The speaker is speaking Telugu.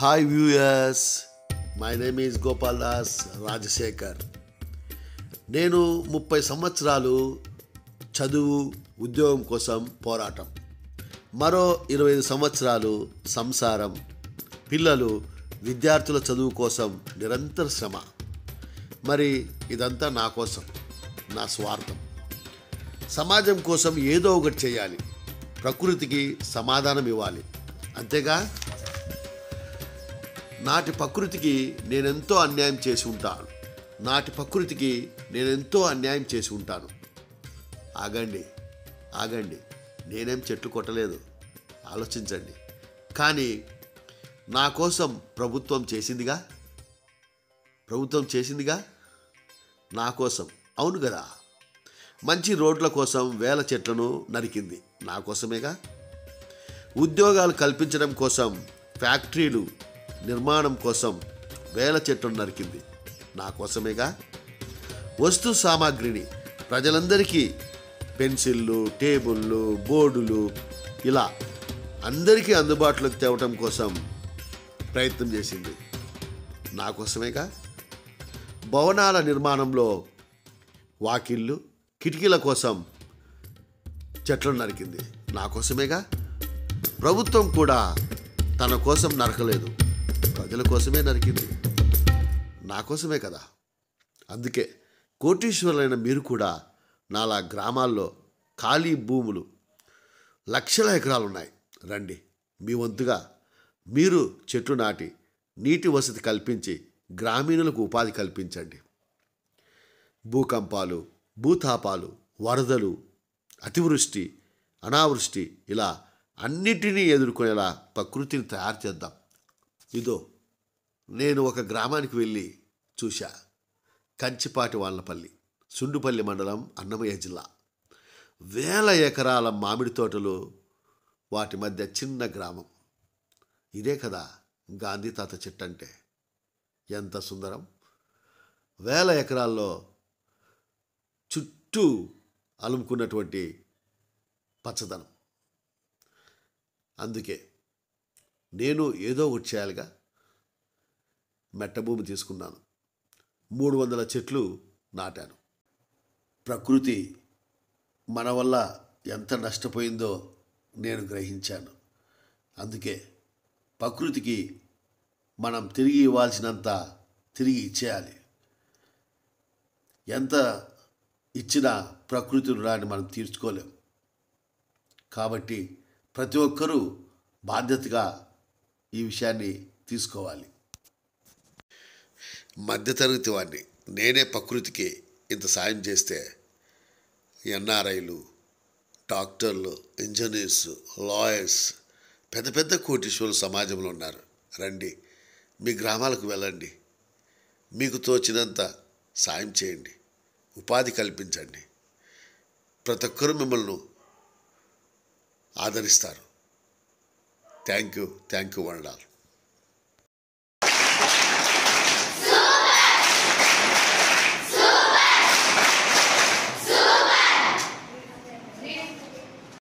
Hi viewers, my name is Gopal Das Rajasekhar. నేను 30 సంవత్సరాలు చదువు ఉద్యోగం కోసం పోరాటం, మరో 25 సంవత్సరాలు సంసారం, పిల్లలు, విద్యార్థుల చదువు కోసం నిరంతర శ్రమ. మరి ఇదంతా నా కోసం, నా స్వార్థం. సమాజం కోసం ఏదో ఒకటి చేయాలి, ప్రకృతికి సమాధానం ఇవ్వాలి. అంతేగా, నాటి ప్రకృతికి నేనెంతో అన్యాయం చేసి ఉంటాను. ఆగండి, నేనేం చెట్లు కొట్టలేదు, ఆలోచించండి. కానీ నా కోసం ప్రభుత్వం చేసిందిగా నా కోసం. అవును కదా, మంచి రోడ్ల కోసం వేల చెట్లను నరికింది, నా కోసమేగా. ఉద్యోగాలు కల్పించడం కోసం, ఫ్యాక్టరీలు నిర్మాణం కోసం వేల చెట్లను నరికింది, నా కోసమేగా. వస్తు సామాగ్రిని ప్రజలందరికీ పెన్సిళ్ళు, టేబుళ్ళు, బోర్డులు ఇలా అందరికీ అందుబాటులోకి తేవటం కోసం ప్రయత్నం చేసింది, నా కోసమేగా. భవనాల నిర్మాణంలో వాకిళ్ళు, కిటికీల కోసం చెట్లను నరికింది, నా కోసమేగా. ప్రభుత్వం కూడా తన కోసం నరకలేదు, ప్రజల కోసమే నరికింది, నా కోసమే కదా. అందుకే కోటీశ్వరులైన మీరు కూడా నాలా గ్రామాల్లో ఖాళీ భూములు లక్షల ఎకరాలు ఉన్నాయి. రండి, మీ వంతుగా మీరు చెట్లు నాటి నీటి వసతి కల్పించి గ్రామీణులకు ఉపాధి కల్పించండి. భూకంపాలు, భూతాపాలు, వరదలు, అతివృష్టి, అనావృష్టి ఇలా అన్నిటినీ ఎదుర్కొనేలా ప్రకృతిని తయారు చేద్దాం. ఇదో, నేను ఒక గ్రామానికి వెళ్ళి చూశా. కంచిపాటి వాళ్లపల్లి, సుండుపల్లి మండలం, అన్నమయ్య జిల్లా. వేల ఎకరాల మామిడి తోటలు, వాటి మధ్య చిన్న గ్రామం. ఇదే కదా గాంధీ తాత చెట్టు అంటే. ఎంత సుందరం! వేల ఎకరాల్లో చుట్టూ అలుముకున్నటువంటి పచ్చదనం. అందుకే నేను ఏదో ఒకటి చేయాలిగా. మెట్టభూమి తీసుకున్నాను, 300 చెట్లు నాటాను. ప్రకృతి మన వల్ల ఎంత నష్టపోయిందో నేను గ్రహించాను. అందుకే ప్రకృతికి మనం తిరిగి ఇవ్వాల్సినంత తిరిగి ఇచ్చేయాలి. ఎంత ఇచ్చినా ప్రకృతి రుణాన్ని మనం తీర్చుకోలేం. కాబట్టి ప్రతి ఒక్కరూ బాధ్యతగా ఈ విషయాన్ని తీసుకోవాలి. మధ్యతరగతి వాడిని నేనే ప్రకృతికి ఇంత సాయం చేస్తే, ఎన్ఆర్ఐలు, డాక్టర్లు, ఇంజనీర్స్, లాయర్స్, పెద్ద పెద్ద కోటీశ్వరులు సమాజంలో ఉన్నారు. రండి, మీ గ్రామాలకు వెళ్ళండి, మీకు తోచినంత సాయం చేయండి, ఉపాధి కల్పించండి. ప్రతి ఒక్కరూ మిమ్మల్ని ఆదరిస్తారు. Thank you one and all.